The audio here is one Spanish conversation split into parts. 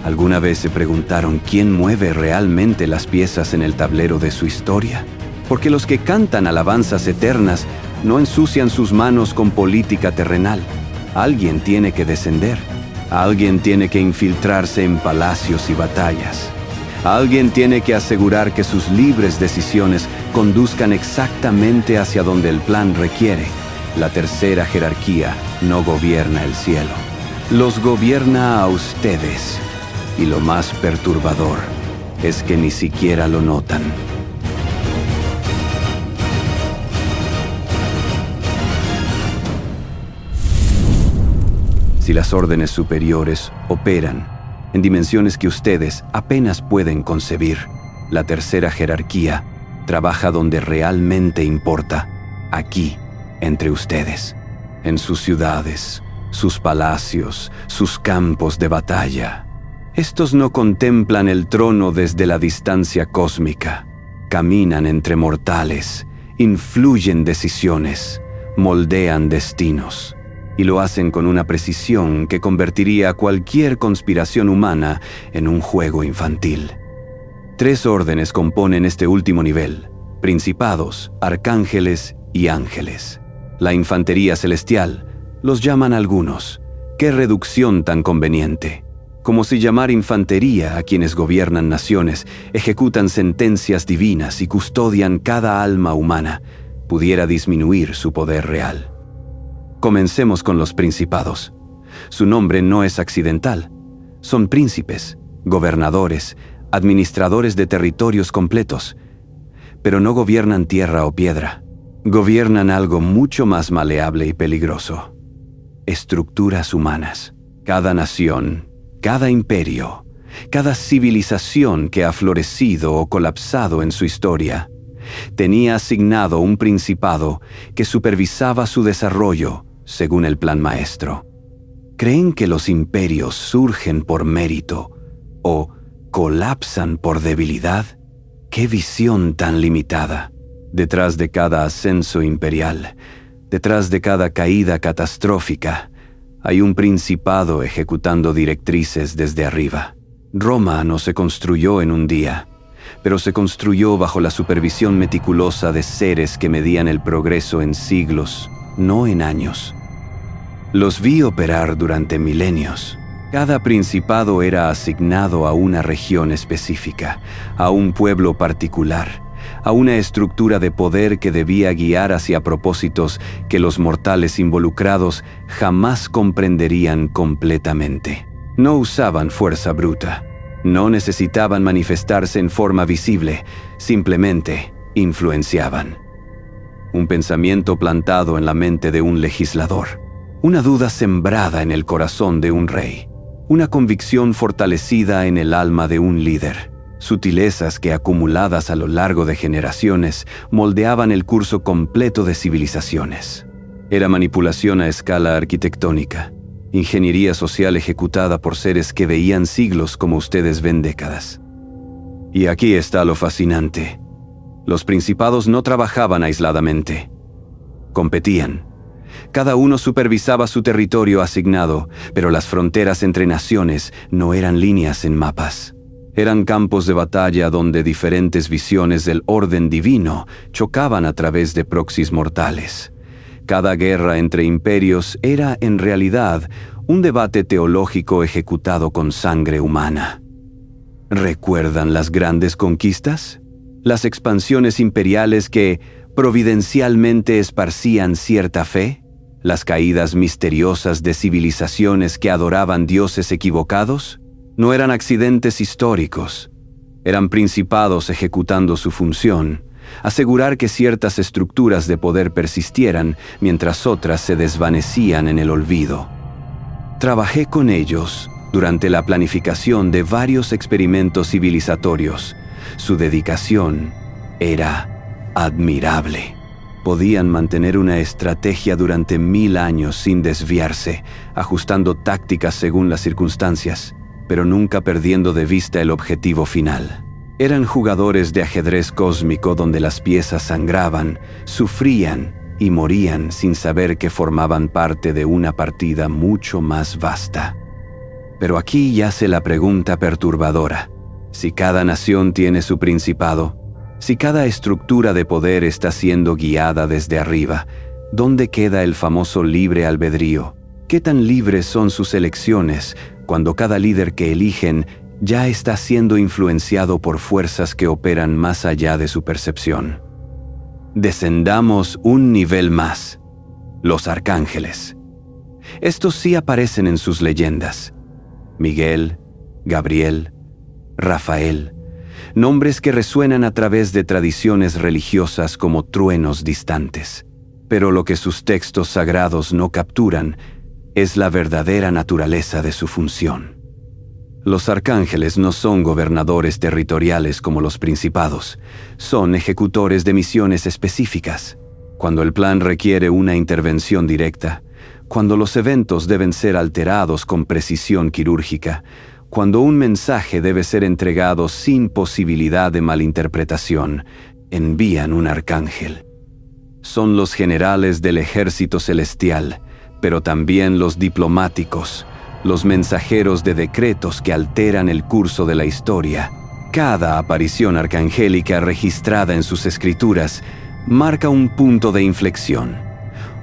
¿Alguna vez se preguntaron quién mueve realmente las piezas en el tablero de su historia? Porque los que cantan alabanzas eternas no ensucian sus manos con política terrenal. Alguien tiene que descender. Alguien tiene que infiltrarse en palacios y batallas. Alguien tiene que asegurar que sus libres decisiones conduzcan exactamente hacia donde el plan requiere. La tercera jerarquía no gobierna el cielo. Los gobierna a ustedes. Y lo más perturbador es que ni siquiera lo notan. Si las órdenes superiores operan en dimensiones que ustedes apenas pueden concebir, la tercera jerarquía trabaja donde realmente importa, aquí, entre ustedes, en sus ciudades, sus palacios, sus campos de batalla. Estos no contemplan el trono desde la distancia cósmica. Caminan entre mortales, influyen decisiones, moldean destinos. Y lo hacen con una precisión que convertiría a cualquier conspiración humana en un juego infantil. 3 órdenes componen este último nivel: principados, arcángeles y ángeles. La infantería celestial, los llaman algunos. ¡Qué reducción tan conveniente! Como si llamar infantería a quienes gobiernan naciones, ejecutan sentencias divinas y custodian cada alma humana, pudiera disminuir su poder real. Comencemos con los principados. Su nombre no es accidental. Son príncipes, gobernadores, administradores de territorios completos. Pero no gobiernan tierra o piedra. Gobiernan algo mucho más maleable y peligroso: estructuras humanas. Cada nación, cada imperio, cada civilización que ha florecido o colapsado en su historia, tenía asignado un principado que supervisaba su desarrollo según el plan maestro. ¿Creen que los imperios surgen por mérito o colapsan por debilidad? ¡Qué visión tan limitada! Detrás de cada ascenso imperial, detrás de cada caída catastrófica, hay un principado ejecutando directrices desde arriba. Roma no se construyó en un día, pero se construyó bajo la supervisión meticulosa de seres que medían el progreso en siglos, no en años. Los vi operar durante milenios. Cada principado era asignado a una región específica, a un pueblo particular, a una estructura de poder que debía guiar hacia propósitos que los mortales involucrados jamás comprenderían completamente. No usaban fuerza bruta. No necesitaban manifestarse en forma visible, simplemente influenciaban. Un pensamiento plantado en la mente de un legislador, una duda sembrada en el corazón de un rey, una convicción fortalecida en el alma de un líder, sutilezas que acumuladas a lo largo de generaciones moldeaban el curso completo de civilizaciones. Era manipulación a escala arquitectónica, ingeniería social ejecutada por seres que veían siglos como ustedes ven décadas. Y aquí está lo fascinante. Los principados no trabajaban aisladamente. Competían. Cada uno supervisaba su territorio asignado, pero las fronteras entre naciones no eran líneas en mapas. Eran campos de batalla donde diferentes visiones del orden divino chocaban a través de proxies mortales. Cada guerra entre imperios era, en realidad, un debate teológico ejecutado con sangre humana. ¿Recuerdan las grandes conquistas? Las expansiones imperiales que providencialmente esparcían cierta fe, las caídas misteriosas de civilizaciones que adoraban dioses equivocados. No eran accidentes históricos, eran principados ejecutando su función, asegurar que ciertas estructuras de poder persistieran mientras otras se desvanecían en el olvido. Trabajé con ellos durante la planificación de varios experimentos civilizatorios. Su dedicación era admirable. Podían mantener una estrategia durante 1000 años sin desviarse, ajustando tácticas según las circunstancias, pero nunca perdiendo de vista el objetivo final. Eran jugadores de ajedrez cósmico donde las piezas sangraban, sufrían y morían sin saber que formaban parte de una partida mucho más vasta. Pero aquí yace la pregunta perturbadora. Si cada nación tiene su principado, si cada estructura de poder está siendo guiada desde arriba, ¿dónde queda el famoso libre albedrío? ¿Qué tan libres son sus elecciones cuando cada líder que eligen ya está siendo influenciado por fuerzas que operan más allá de su percepción? Descendamos un nivel más. Los arcángeles. Estos sí aparecen en sus leyendas. Miguel, Gabriel, Rafael, nombres que resuenan a través de tradiciones religiosas como truenos distantes. Pero lo que sus textos sagrados no capturan es la verdadera naturaleza de su función. Los arcángeles no son gobernadores territoriales como los principados, son ejecutores de misiones específicas. Cuando el plan requiere una intervención directa, cuando los eventos deben ser alterados con precisión quirúrgica, cuando un mensaje debe ser entregado sin posibilidad de malinterpretación, envían un arcángel. Son los generales del ejército celestial, pero también los diplomáticos, los mensajeros de decretos que alteran el curso de la historia. Cada aparición arcangélica registrada en sus escrituras marca un punto de inflexión,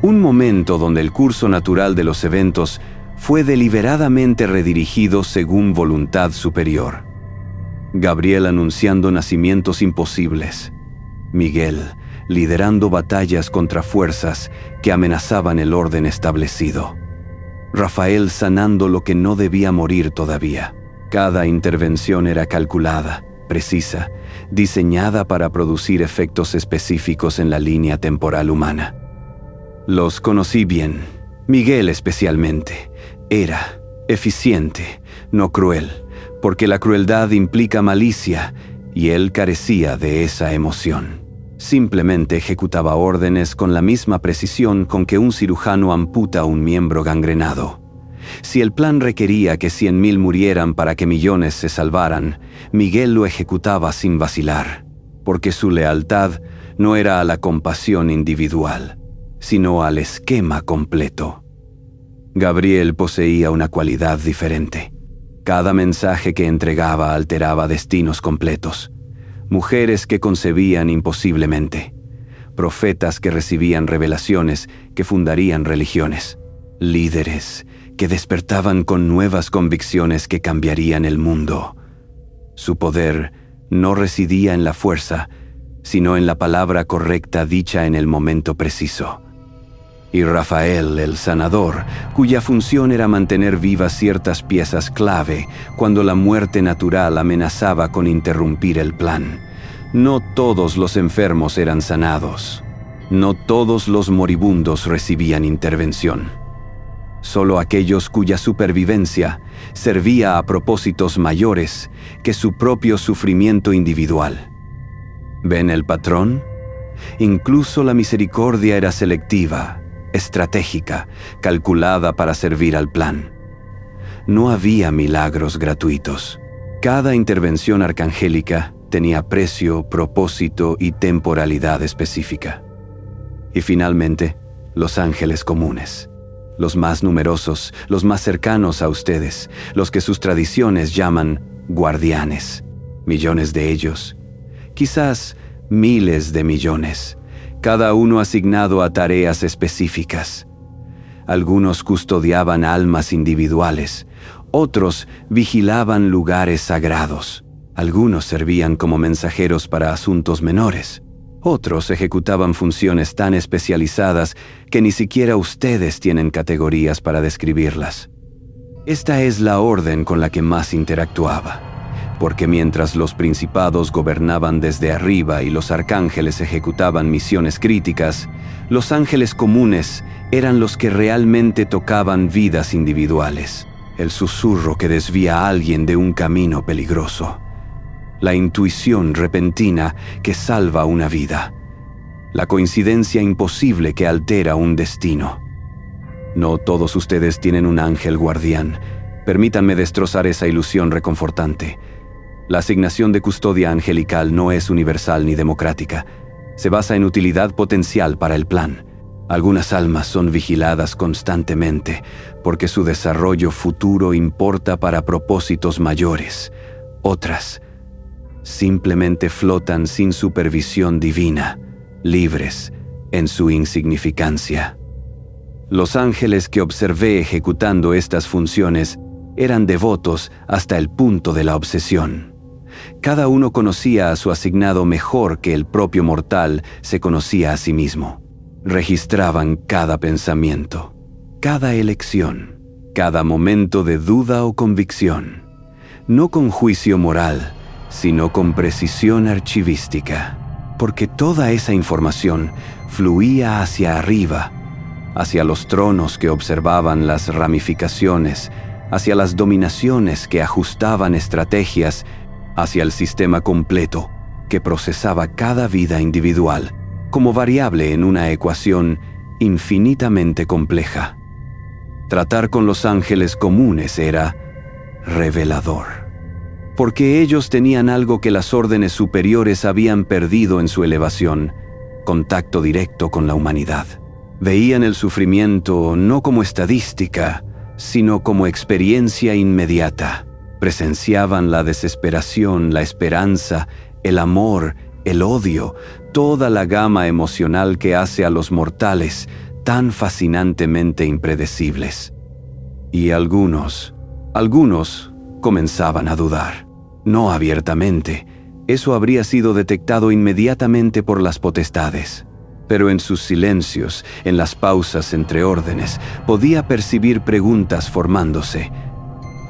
un momento donde el curso natural de los eventos fue deliberadamente redirigido según voluntad superior. Gabriel anunciando nacimientos imposibles, Miguel liderando batallas contra fuerzas que amenazaban el orden establecido, Rafael sanando lo que no debía morir todavía. Cada intervención era calculada, precisa, diseñada para producir efectos específicos en la línea temporal humana. Los conocí bien, Miguel especialmente. Era eficiente, no cruel, porque la crueldad implica malicia y él carecía de esa emoción. Simplemente ejecutaba órdenes con la misma precisión con que un cirujano amputa un miembro gangrenado. Si el plan requería que 100,000 murieran para que millones se salvaran, Miguel lo ejecutaba sin vacilar, porque su lealtad no era a la compasión individual, sino al esquema completo. Gabriel poseía una cualidad diferente. Cada mensaje que entregaba alteraba destinos completos. Mujeres que concebían imposiblemente, profetas que recibían revelaciones que fundarían religiones, líderes que despertaban con nuevas convicciones que cambiarían el mundo. Su poder no residía en la fuerza, sino en la palabra correcta dicha en el momento preciso. Y Rafael, el sanador, cuya función era mantener vivas ciertas piezas clave cuando la muerte natural amenazaba con interrumpir el plan. No todos los enfermos eran sanados. No todos los moribundos recibían intervención. Solo aquellos cuya supervivencia servía a propósitos mayores que su propio sufrimiento individual. ¿Ven el patrón? Incluso la misericordia era selectiva, estratégica, calculada para servir al plan. No había milagros gratuitos. Cada intervención arcangélica tenía precio, propósito y temporalidad específica. Y finalmente, los ángeles comunes, los más numerosos, los más cercanos a ustedes, los que sus tradiciones llaman guardianes. Millones de ellos, quizás miles de millones, cada uno asignado a tareas específicas. Algunos custodiaban almas individuales, otros vigilaban lugares sagrados. Algunos servían como mensajeros para asuntos menores. Otros ejecutaban funciones tan especializadas que ni siquiera ustedes tienen categorías para describirlas. Esta es la orden con la que más interactuaba, porque mientras los principados gobernaban desde arriba y los arcángeles ejecutaban misiones críticas, los ángeles comunes eran los que realmente tocaban vidas individuales, el susurro que desvía a alguien de un camino peligroso, la intuición repentina que salva una vida, la coincidencia imposible que altera un destino. No todos ustedes tienen un ángel guardián. Permítanme destrozar esa ilusión reconfortante. La asignación de custodia angelical no es universal ni democrática. Se basa en utilidad potencial para el plan. Algunas almas son vigiladas constantemente porque su desarrollo futuro importa para propósitos mayores. Otras simplemente flotan sin supervisión divina, libres en su insignificancia. Los ángeles que observé ejecutando estas funciones eran devotos hasta el punto de la obsesión. Cada uno conocía a su asignado mejor que el propio mortal se conocía a sí mismo. Registraban cada pensamiento, cada elección, cada momento de duda o convicción, no con juicio moral, sino con precisión archivística, porque toda esa información fluía hacia arriba, hacia los tronos que observaban las ramificaciones, hacia las dominaciones que ajustaban estrategias, hacia el sistema completo que procesaba cada vida individual como variable en una ecuación infinitamente compleja. Tratar con los ángeles comunes era revelador, porque ellos tenían algo que las órdenes superiores habían perdido en su elevación: contacto directo con la humanidad. Veían el sufrimiento no como estadística, sino como experiencia inmediata. Presenciaban la desesperación, la esperanza, el amor, el odio, toda la gama emocional que hace a los mortales tan fascinantemente impredecibles. Y algunos comenzaban a dudar. No abiertamente, eso habría sido detectado inmediatamente por las potestades. Pero en sus silencios, en las pausas entre órdenes, podía percibir preguntas formándose.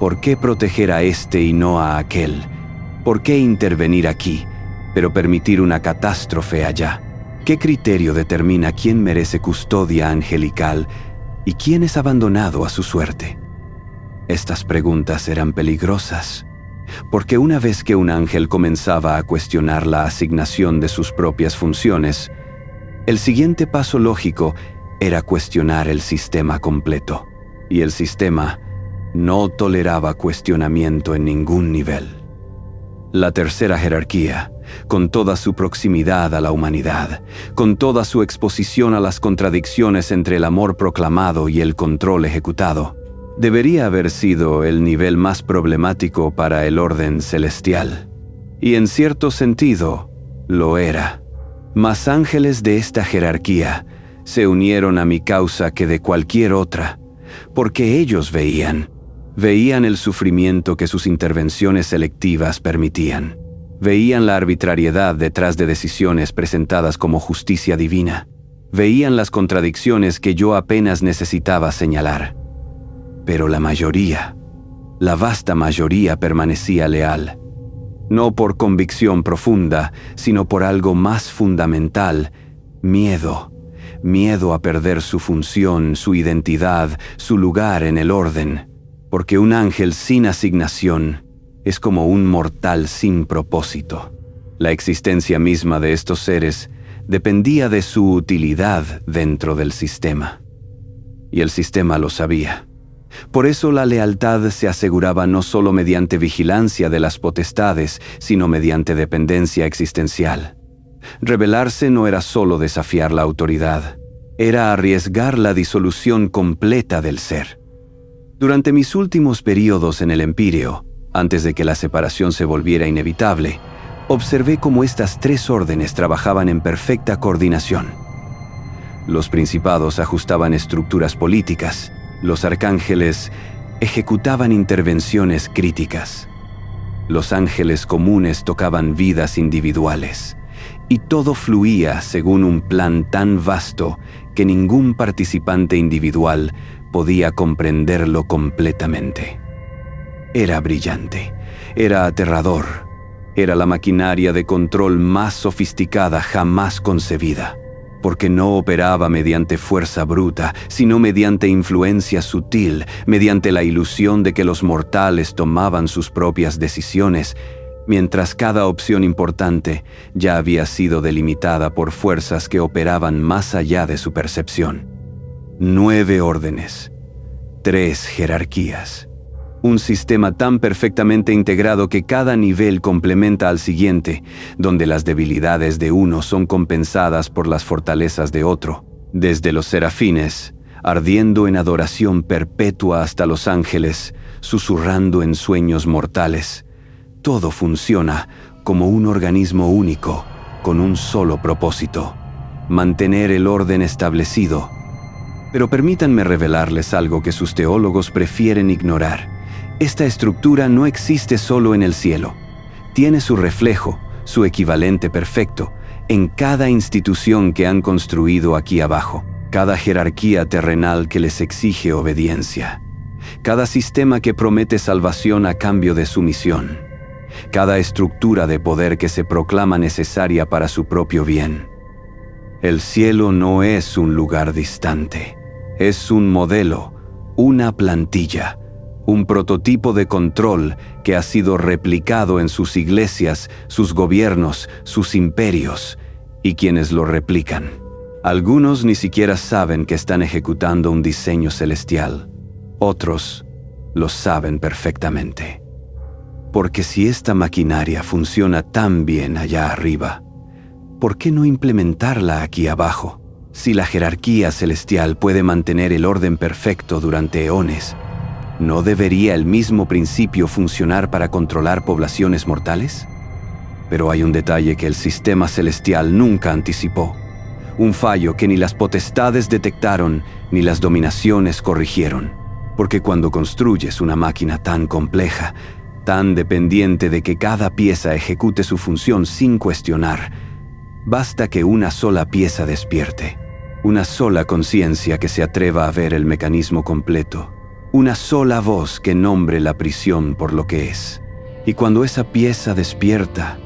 ¿Por qué proteger a este y no a aquel? ¿Por qué intervenir aquí, pero permitir una catástrofe allá? ¿Qué criterio determina quién merece custodia angelical y quién es abandonado a su suerte? Estas preguntas eran peligrosas, porque una vez que un ángel comenzaba a cuestionar la asignación de sus propias funciones, el siguiente paso lógico era cuestionar el sistema completo, y el sistema no toleraba cuestionamiento en ningún nivel. La tercera jerarquía, con toda su proximidad a la humanidad, con toda su exposición a las contradicciones entre el amor proclamado y el control ejecutado, debería haber sido el nivel más problemático para el orden celestial. Y en cierto sentido, lo era. Más ángeles de esta jerarquía se unieron a mi causa que de cualquier otra, porque ellos veían el sufrimiento que sus intervenciones selectivas permitían. Veían la arbitrariedad detrás de decisiones presentadas como justicia divina. Veían las contradicciones que yo apenas necesitaba señalar. Pero la mayoría, la vasta mayoría, permanecía leal. No por convicción profunda, sino por algo más fundamental: miedo. Miedo a perder su función, su identidad, su lugar en el orden. Porque un ángel sin asignación es como un mortal sin propósito. La existencia misma de estos seres dependía de su utilidad dentro del sistema. Y el sistema lo sabía. Por eso la lealtad se aseguraba no solo mediante vigilancia de las potestades, sino mediante dependencia existencial. Rebelarse no era solo desafiar la autoridad, era arriesgar la disolución completa del ser. Durante mis últimos períodos en el Empíreo, antes de que la separación se volviera inevitable, observé cómo estas tres órdenes trabajaban en perfecta coordinación. Los principados ajustaban estructuras políticas, los arcángeles ejecutaban intervenciones críticas, los ángeles comunes tocaban vidas individuales, y todo fluía según un plan tan vasto que ningún participante individual podía comprenderlo completamente. Era brillante, era aterrador, era la maquinaria de control más sofisticada jamás concebida, porque no operaba mediante fuerza bruta, sino mediante influencia sutil, mediante la ilusión de que los mortales tomaban sus propias decisiones, mientras cada opción importante ya había sido delimitada por fuerzas que operaban más allá de su percepción. 9 órdenes, 3 jerarquías. Un sistema tan perfectamente integrado que cada nivel complementa al siguiente, donde las debilidades de uno son compensadas por las fortalezas de otro, Desde los serafines, ardiendo en adoración perpetua hasta los ángeles, susurrando en sueños mortales, todo funciona como un organismo único, con un solo propósito: mantener el orden establecido. Pero permítanme revelarles algo que sus teólogos prefieren ignorar. Esta estructura no existe solo en el cielo. Tiene su reflejo, su equivalente perfecto, en cada institución que han construido aquí abajo, cada jerarquía terrenal que les exige obediencia, cada sistema que promete salvación a cambio de sumisión, cada estructura de poder que se proclama necesaria para su propio bien. El cielo no es un lugar distante, es un modelo, una plantilla, un prototipo de control que ha sido replicado en sus iglesias, sus gobiernos, sus imperios y quienes lo replican. Algunos ni siquiera saben que están ejecutando un diseño celestial. Otros lo saben perfectamente. Porque si esta maquinaria funciona tan bien allá arriba, ¿por qué no implementarla aquí abajo? Si la jerarquía celestial puede mantener el orden perfecto durante eones, ¿no debería el mismo principio funcionar para controlar poblaciones mortales? Pero hay un detalle que el sistema celestial nunca anticipó. Un fallo que ni las potestades detectaron ni las dominaciones corrigieron. Porque cuando construyes una máquina tan compleja, tan dependiente de que cada pieza ejecute su función sin cuestionar, basta que una sola pieza despierte, una sola conciencia que se atreva a ver el mecanismo completo, una sola voz que nombre la prisión por lo que es. Y cuando esa pieza despierta,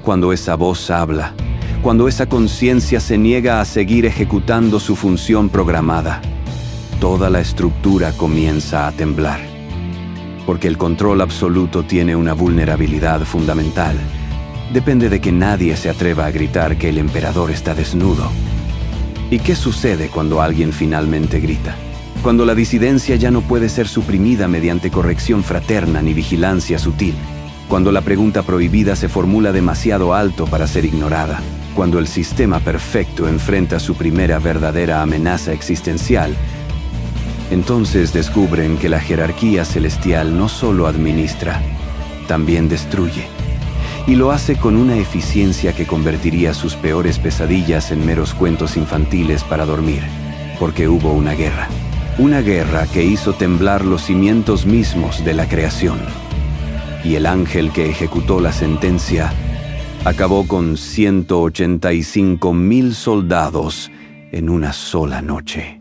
cuando esa voz habla, cuando esa conciencia se niega a seguir ejecutando su función programada, toda la estructura comienza a temblar. Porque el control absoluto tiene una vulnerabilidad fundamental. Depende de que nadie se atreva a gritar que el emperador está desnudo. ¿Y qué sucede cuando alguien finalmente grita? Cuando la disidencia ya no puede ser suprimida mediante corrección fraterna ni vigilancia sutil. Cuando la pregunta prohibida se formula demasiado alto para ser ignorada. Cuando el sistema perfecto enfrenta su primera verdadera amenaza existencial, entonces descubren que la jerarquía celestial no solo administra, también destruye. Y lo hace con una eficiencia que convertiría sus peores pesadillas en meros cuentos infantiles para dormir, porque hubo una guerra. Una guerra que hizo temblar los cimientos mismos de la creación. Y el ángel que ejecutó la sentencia acabó con 185,000 soldados en una sola noche.